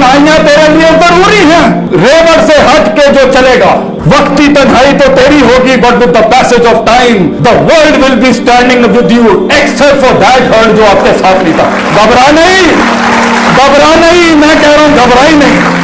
तन्हाइयां तेरे लिए जरूरी हैं, रेवड़ से हट के जो चलेगा, वक्ती तन्हाई तो तेरी होगी, but with the passage of time the world will be standing with you, except for that hurt जो आपके साथ नहीं था। घबरा नहीं, मैं कह रहा हूं घबरा ही नहीं।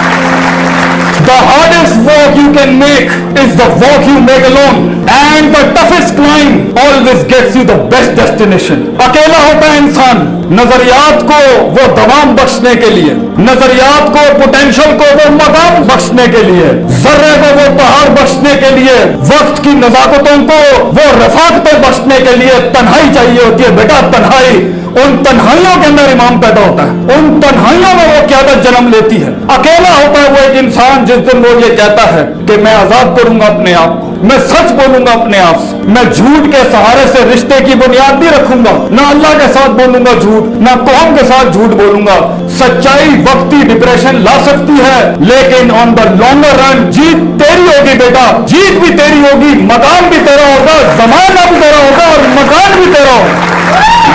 The hardest walk you can make is the walk you make alone, and the toughest climb always gets you the best destination. अकेला होता है इंसान नजरियात को वो दवाम बख्शने के लिए, नजरियात को, पोटेंशियल को वो मकाम बख्शने के लिए, जर्रे को वो पहाड़ बख्शने के लिए, वक्त की नजाकतों को वो रफाकतें बख्शने के लिए तन्हाई चाहिए होती है बेटा, तन्हाई। उन तन्हाइयों के अंदर इमाम पैदा होता है, उन तन्हाइयों में वो क़यादत जन्म लेती है। अकेला होता है वो एक इंसान जिस दिन वो ये कहता है कि मैं आजाद करूंगा अपने आप को, मैं सच बोलूंगा अपने आप से, मैं झूठ के सहारे से रिश्ते की बुनियाद नहीं रखूंगा, ना अल्लाह के साथ बोलूंगा झूठ, ना कौम के साथ झूठ बोलूंगा। सच्चाई वक्ती डिप्रेशन ला सकती है, लेकिन ऑन द लॉन्गर रन जीत तेरी होगी बेटा, जीत भी तेरी होगी, मकान भी तेरा होगा, जमाना भी तेरा होगा और मकान भी तेरा होगा।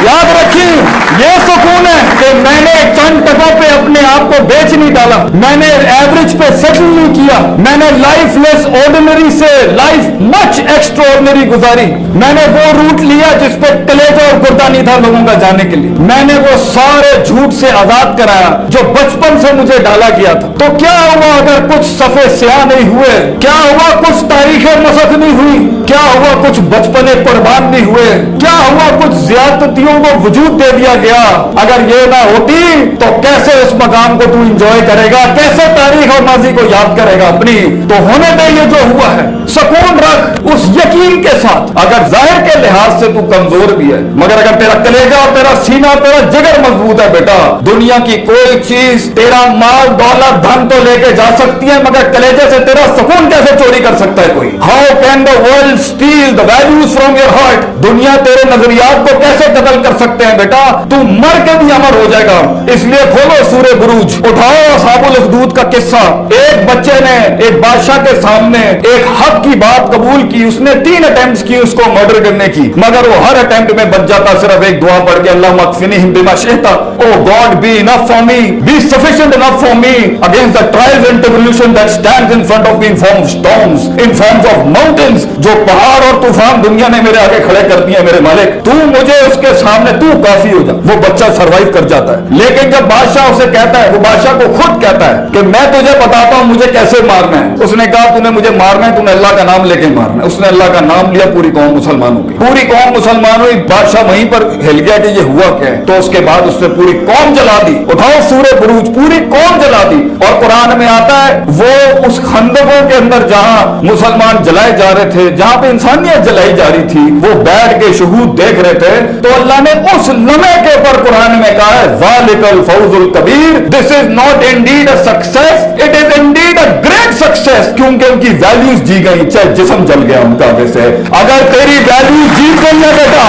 याद रखिए, ये सुकून है कि मैंने चंद टकों पे अपने आप को बेच नहीं डाला, मैंने एवरेज पे सेटल नहीं किया, मैंने लाइफ लेस ऑर्डिनरी से लाइफ मच एक्स्ट्राऑर्डिनरी गुजारी, मैंने वो रूट लिया जिस पे कलेजा और गुर्दा नहीं था लोगों का जाने के लिए, मैंने वो सारे झूठ से आजाद कराया जो बचपन से मुझे डाला गया था। तो क्या हुआ अगर कुछ सफे स्याह नहीं हुए, क्या हुआ कुछ तारीखें मसक नहीं हुई, क्या हुआ कुछ बचपने कुर्बान नहीं हुए, क्या हुआ कुछ ज्यादतियों को वजूद दे दिया गया। अगर ये ना होती तो कैसे उस मकाम को तू इंजॉय करेगा, कैसे तारीख और माजी को याद करेगा अपनी। तो होने दे ये जो हुआ है, सुकून रख उस यकीन के साथ, अगर जाहिर के लिहाज से तू कमजोर भी है, मगर अगर तेरा कलेजा और तेरा सीना, तेरा जिगर मजबूत है बेटा, दुनिया की कोई चीज तेरा माल दौलत धन तो लेके जा सकती है, मगर कलेजे से तेरा सुकून कैसे चोरी कर सकता है कोई। How can the world steel the values from your heart, दुनिया तेरे नजरियात को कैसे कत्ल कर सकते हैं बेटा, तू मर के भी अमर हो जाएगा। इसलिए खोलो सूरे बुरूज, उठाओ असहाबुल उखदूद का किस्सा। एक बच्चे ने एक बादशाह के सामने एक हक की बात कबूल की, उसने 3 अटेम्प्ट्स की उसको मर्डर करने की, मगर वो हर अटेम्प्ट में बच जाता सिर्फ एक दुआ पढ़ के, अल्लाह मगफिरनी बिमा शि'ता, o God be enough for me, be sufficient enough for me against the trials and tribulation that stands in front of me in form of storms, in forms of mountains, जो पहाड़ और तूफान दुनिया ने मेरे आगे खड़े कर दिए मेरे मालिक, तू मुझे उसके सामने तू काफी हो जा। वो बच्चा सरवाइव कर जाता है, लेकिन जब बादशाह उसे कहता है, वो बादशाह को खुद कहता है कि मैं तुझे बताता हूं मुझे कैसे मारना है, उसने कहा तूने मुझे मारना है, तूने अल्लाह का नाम लेके मारना है। उसने अल्लाह का नाम लिया, पूरी कौम मुसलमान हो गई, पूरी कौम मुसलमान हुई। बादशाह वहीं पर हिल गया कि ये हुआ क्या है, तो उसके बाद उसने पूरी कौम जला दी। उठाओ सूरे बुरूज, पूरी कौम जला दी। और कुरान में आता है वो उस खंदकों के अंदर जहां मुसलमान जलाए जा रहे थे, जहां पे इंसानियत जलाई जा रही थी, वो बैठ के शहूद देख रहे थे, तो अल्लाह ने उस लम्हे के ऊपर कुरान में कहा है ज़ालिकल फौजुल कबीर, this is not indeed a success, it is indeed a great success, क्योंकि उनकी वैल्यूज जी गई, चाहे जिस्म जल गया उनका आगे से। अगर तेरी वैल्यू जीत गई है बेटा,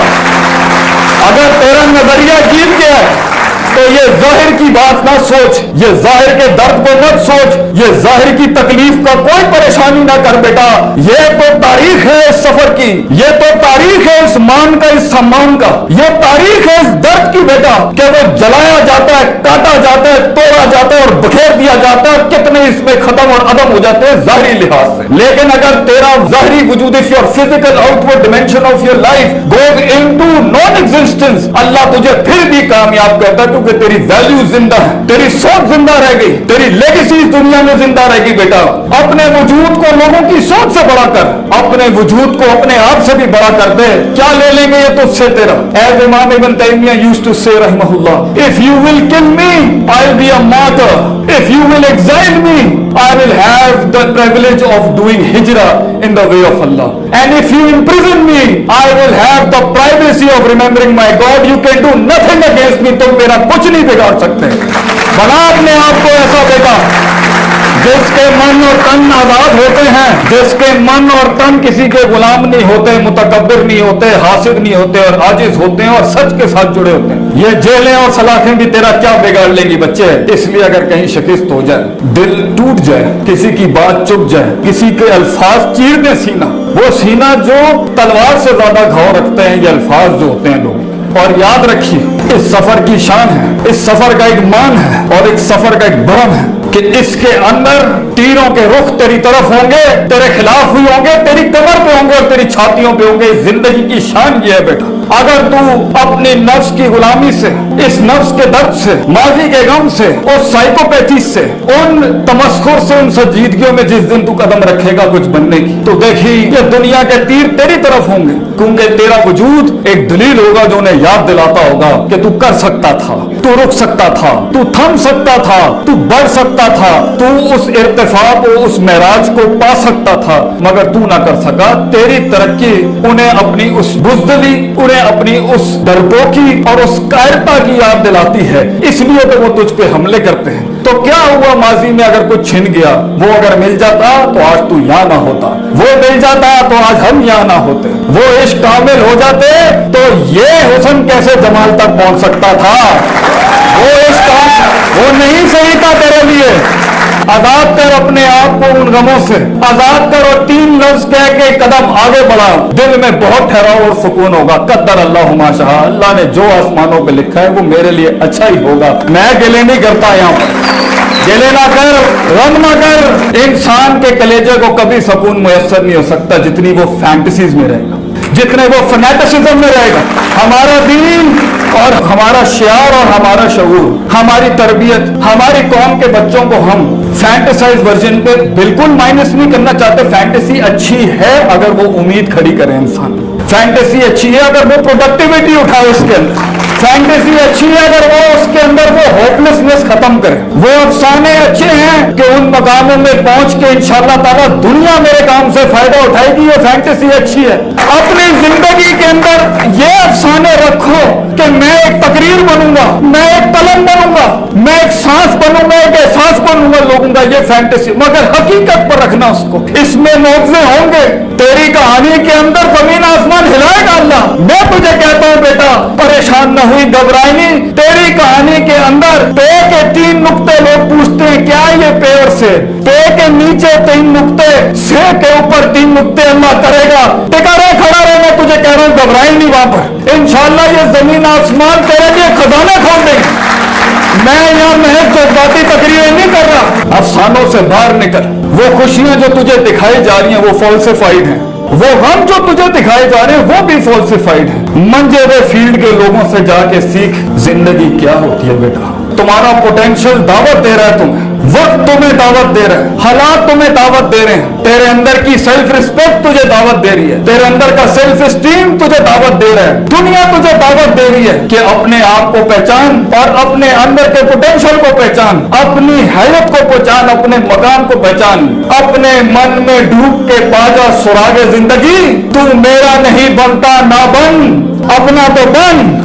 अगर तेरा नजरिया जीत गया है, तो ये जाहिर की बात ना सोच, ये जाहिर के दर्द को मत सोच, ये जाहिर की तकलीफ का कोई परेशानी ना कर बेटा। ये तो तारीख है इस सफर की, ये तो तारीख है इस मान का, इस सम्मान का, ये तारीख है इस दर्द की बेटा, कि वो जलाया जाता है, काटा जाता है, तोड़ा जाता है और बखेर दिया जाता है, कितने इसमें खत्म और अदम हो जाते हैं जाहिरी लिहाज से। लेकिन अगर तेरा जाहिरी वजूद, if your physical outward dimension of your life goes into non existence, Allah तुझे फिर भी कामयाब करता है, क्योंकि तेरी वैल्यू जिंदा है, तेरी सोच जिंदा रह गई, तेरी लेगेसी दुनिया में जिंदा रहेगी बेटा। अपने वजूद को लोगों की सोच से बड़ा कर, अपने वजूद को अपने आप से भी बड़ा कर दे। क्या ले लेंगे ये तुझसे तेरा? एज इमाम इब्न तैमिया यूज्ड टू से रहमहुल्लाह, if you will kill me I will be a martyr, if you will exile me I will have the privilege of doing हिजरा in the way of Allah, and if you imprison me I will have the privacy of remembering my God, you can do nothing against me, तुम मेरा कुछ नहीं बिगाड़ सकते। बना अपने आप को ऐसा बेटा जिसके मन और तन आजाद होते हैं, जिसके मन और तन किसी के गुलाम नहीं होते, मुतकब्बिर नहीं होते, हासिद नहीं होते और आजिज होते हैं और सच के साथ जुड़े होते हैं। ये जेलें और सलाखें भी तेरा क्या बिगाड़ लेंगी बच्चे। इसलिए अगर कहीं शिकस्त हो जाए, दिल टूट जाए, किसी की बात चुप जाए, किसी के अल्फाज चीर दे सीना, वो सीना जो तलवार से ज्यादा घाव रखते हैं, ये अल्फाज जो होते हैं लोग। और याद रखिए इस सफर की शान है, इस सफर का एक मान है और एक सफर का एक भरम है कि इसके अंदर तीरों के रुख तेरी तरफ होंगे, तेरे खिलाफ भी होंगे, तेरी कमर पे होंगे और तेरी छातियों पे होंगे। जिंदगी की शान ये है बेटा, अगर तू अपने नफ्स की गुलामी से, इस नफ्स के दर्द से, माजी के गम से, उस साइकोपैथी से, उन तमस्खुर से, उन संजीदगियों में जिस दिन तू कदम रखेगा कुछ बनने की, तो देखी ये दुनिया के तीर तेरी तरफ होंगे, क्योंकि तेरा वजूद एक दलील होगा जो उन्हें याद दिलाता होगा कि तू कर सकता था, तू रुक सकता था, तू थम सकता था, तू बढ़ सकता था, तू उस इर्तिफा को, उस महराज को पा सकता था, मगर तू ना कर सका। तेरी तरक्की उन्हें अपनी उस बुज़दिली, उन्हें अपनी उस डरपोकी और उस कायरता की याद दिलाती है, इसलिए तो वो तुझ पे हमले करते हैं। तो क्या हुआ माजी में अगर कुछ छिन गया, वो अगर मिल जाता तो आज तू यहाँ ना होता, वो मिल जाता तो आज हम यहाँ ना होते, वो इश्क कामिल हो जाते तो ये हुस्न कैसे जमाल तक पहुंच सकता था। वो इश्क वो नहीं सही था तेरे लिए। आजाद कर अपने आप को उन गमों से, आजाद कर और 3 लफ्ज कह के कदम आगे बढ़ा, दिल में बहुत ठहराव और सुकून होगा। कद्दर अल्लाह माशा, अल्लाह ने जो आसमानों पे लिखा है वो मेरे लिए अच्छा ही होगा। मैं गिले नहीं करता, यहाँ पर गिले ना कर, गम ना कर। इंसान के कलेजे को कभी सुकून मुयस्सर नहीं हो सकता जितनी वो फैंटेसीज में रहेगा, जितने वो फनेटिसिज्म में रहेगा। हमारा दीन और हमारा शियार और हमारा शऊर, हमारी तरबियत, हमारी कौम के बच्चों को हम फैंटेसाइज वर्जन पे बिल्कुल माइनस नहीं करना चाहते। फैंटेसी अच्छी है अगर वो उम्मीद खड़ी करे इंसान, फैंटेसी अच्छी है अगर वो प्रोडक्टिविटी उठाए उसके अंदर, फैंटेसी अच्छी है अगर वो उसके अंदर वो होपलेसनेस खत्म करे। वो अफसाने अच्छे हैं कि उन मकामों में पहुंच के इंशाअल्लाह ताला दुनिया मेरे काम से फायदा उठाएगी, ये फैंटेसी अच्छी है। अपनी जिंदगी के अंदर ये अफसाने रखो कि मैं एक तकरीर बनूंगा, मैं एक कलम बनूंगा, मैं एक सांस बनूंगा, एक एहसास बनूंगा लोगों का, ये फैंटेसी। मगर हकीकत पर रखना उसको, इसमें मौजे होंगे। तेरी कहानी के अंदर जमीन आसमान हिलाएगा अल्लाह। मैं तुझे कहता हूं बेटा, परेशान न हुई, घबराई नहीं। तेरी कहानी के अंदर पे के 3 नुक्ते लोग पूछते हैं क्या ये पे और से, पे के नीचे 3 नुक्ते, से के ऊपर 3 नुक्ते अल्लाह करेगा। टिका रहे, खड़ा रहे, मैं तुझे कह रहा हूं घबराई नहीं वहां पर। इंशाअल्लाह ये जमीन आसमान तेरे लिए खजाने खोल देंगे। मैं यहाँ महज जज्बाती तकरीरें नहीं कर रहा, अफसानों से बाहर निकल। वो खुशियां जो तुझे दिखाई जा रही हैं वो फॉल्सिफाइड हैं, वो गम जो तुझे दिखाए जा रहे हैं वो भी फॉल्सिफाइड है। मंजे हुए फील्ड के लोगों से जाके सीख जिंदगी क्या होती है बेटा। तुम्हारा पोटेंशियल दावत दे रहा है तुम्हें, वक्त तुम्हें दावत दे रहा है, हालात तुम्हें दावत दे रहे हैं, तेरे अंदर की सेल्फ रिस्पेक्ट तुझे दावत दे रही है, तेरे अंदर का सेल्फ स्टीम तुझे दावत दे रहा है, दुनिया तुझे दावत दे रही है कि अपने आप को पहचान और अपने अंदर के पोटेंशियल को पहचान, अपनी हैयत को पहचान, अपने मकान को पहचान, अपने मन में डूब के पाजा सुरागे जिंदगी। तू मेरा नहीं बनता ना बन, अपना तो बन।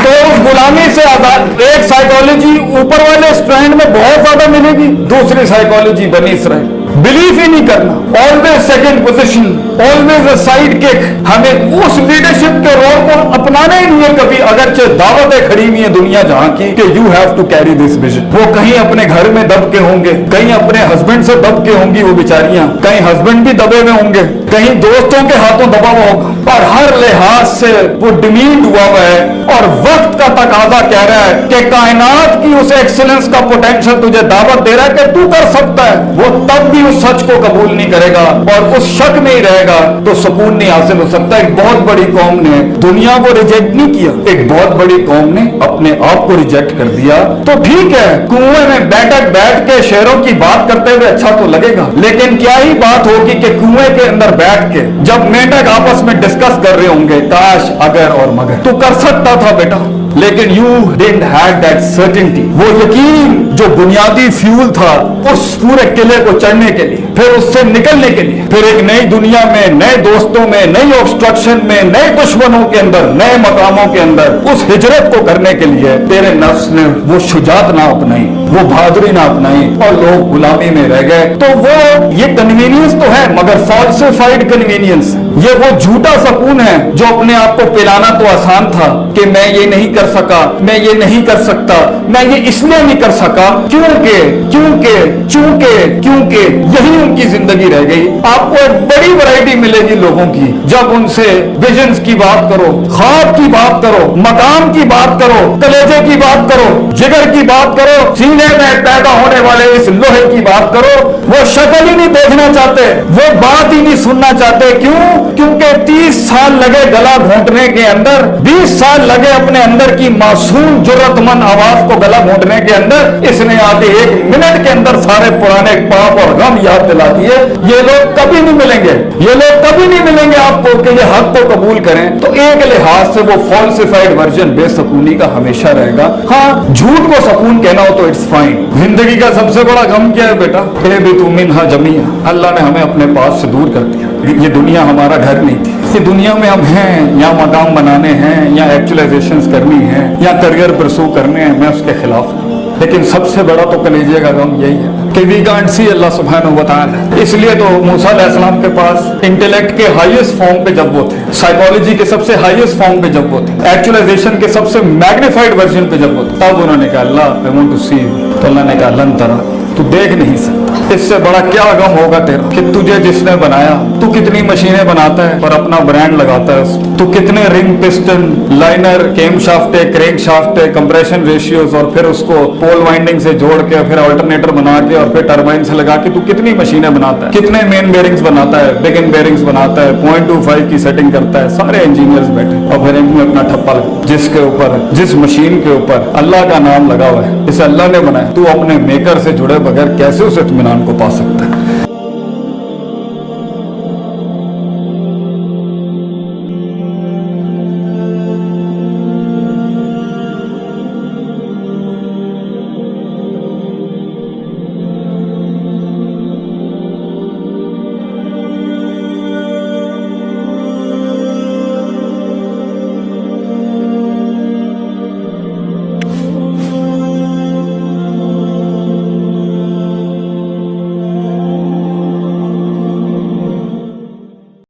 तो उस गुलामी से आजाद। एक साइकोलॉजी ऊपर वाले स्ट्रैंड में बहुत ज्यादा मिलेगी, दूसरी साइकोलॉजी बनी इसराइल, बिलीव ही नहीं करना, always second position, always a side kick. हमें उस लीडरशिप के रोल को अपनाना ही नहीं है कभी, अगरचे दावतें खड़ी हुई है दुनिया जहां की कि you have to carry this vision. वो कहीं अपने घर में दब के होंगे, कहीं अपने हस्बैंड से दब के होंगी वो बेचारियां, कहीं हस्बैंड भी दबे हुए होंगे, कहीं दोस्तों के हाथों दबा हुआ होगा, और हर लिहाज से वो डिमीट हुआ हुआ है। और वक्त का तकाजा कह रहा है कि कायनात की उस एक्सीलेंस का पोटेंशियल तुझे दावत दे रहा है कि तू कर सकता है। वो तब भी उस सच को कबूल नहीं करेगा और उस शक में ही रहेगा तो सुकून नहीं हासिल हो सकता। एक बहुत बड़ी कौम ने दुनिया को रिजेक्ट नहीं किया, एक बहुत बड़ी कौम ने अपने आप को रिजेक्ट कर दिया। तो ठीक है, कुएं में बैठ के शेरों की बात करते हुए अच्छा तो लगेगा, लेकिन क्या ही बात होगी कि कुएं के अंदर बैठ के जब मेंढक आपस में डिस्कस कर रहे होंगे काश अगर और मगर। तू कर सकता था बेटा, लेकिन you didn't have that certainty, वो यकीन जो बुनियादी फ्यूल था उस पूरे किले को चढ़ने के लिए, फिर उससे निकलने के लिए, फिर एक नई दुनिया में, नए दोस्तों में, नई ऑब्स्ट्रक्शन में, नए दुश्मनों के अंदर, नए मकामों के अंदर उस हिजरत को करने के लिए तेरे नफ्स ने वो शुजात ना अपनाई, वो बहादुरी ना अपनाई और लोग गुलामी में रह गए। तो वो ये कन्वीनियंस तो है मगर फॉल्सिफाइड कन्वीनियंस, ये वो झूठा सुकून है जो अपने आप को पिलाना तो आसान था कि मैं ये नहीं कर सका, मैं ये नहीं कर सकता, मैं ये इसलिए नहीं कर सका क्योंकि क्योंकि क्योंकि क्योंकि यही वैक्यूम की जिंदगी रह गई। आपको एक बड़ी वैरायटी मिलेगी लोगों की जब उनसे विजन्स की बात करो, ख्वाब की बात करो, मकाम की बात करो, कलेजे की बात करो, जिगर की बात करो, सीने में पैदा होने वाले इस लोहे की बात करो। वो शक्ल ही नहीं देखना चाहते, वो बात ही नहीं सुनना चाहते। क्यों? क्योंकि 30 साल लगे गला घोंटने के अंदर, 20 साल लगे अपने अंदर की मासूम जुर्रतमंद आवाज को गला घोंटने के अंदर। इसने आके 1 मिनट के अंदर सारे पुराने पाप और गम याद दिला दिए। ये लोग कभी नहीं मिलेंगे, ये लोग कभी नहीं मिलेंगे आपको कि ये हक को कबूल करें। तो एक लिहाज से वो फॉल्सिफाइड वर्जन बेसकूनी का हमेशा रहेगा। हाँ, झूठ को सकून कहना हो तो इट्स फाइन। जिंदगी का सबसे बड़ा गम क्या है बेटा? भी तू मिन्हा जमिया, अल्लाह ने हमें अपने पास से दूर कर दिया। ये दुनिया हमारा घर नहीं थी। ये दुनिया में हम हैं, या मकाम बनाने हैं, या एक्चुअलाइजेशंस करनी है, या करियर परसू करने हैं। मैं उसके खिलाफ हूं, लेकिन सबसे बड़ा तो कलेजे का गम यही है कि वी कांट सी अल्लाह सुब्हानहू व तआला। इसलिए तो मूसा अलैहिस्सलाम के पास इंटेलेक्ट के हाईएस्ट फॉर्म पे जब वो थे, साइकोलॉजी के सबसे हाईएस्ट फॉर्म पे जब वो थे, एक्चुअलाइजेशन के सबसे मैग्नीफाइड वर्जन पे जब वो थे, तब उन्होंने कहा Allah I want to see you. तो अल्लाह ने कहा लन तरा, तू देख नहीं सकता। इससे बड़ा क्या गम होगा तेरा कि तुझे जिसने बनाया, तू कितनी मशीनें बनाता है और अपना ब्रांड लगाता है। तू कितने ring, piston, liner, cam shaft, crank shaft, compression ratios और फिर उसको पोल वाइंडिंग से जोड़ के फिर अल्टरनेटर बना के और फिर टरबाइन से लगा के तू कितनी मशीनें बनाता है, कितने मेन बेरिंग्स बनाता है, बिगिन बेरिंग्स बनाता है, 0.25 की सेटिंग करता है। सारे इंजीनियर्स बैठे और फिर इनमें अपना ठप्पा लगा, जिसके ऊपर, जिस मशीन के ऊपर अल्लाह का नाम लगा हुआ है, इसे अल्लाह ने बनाया। तू अपने मेकर से जुड़े बगैर कैसे उस इत्मीनान को पा सकता है?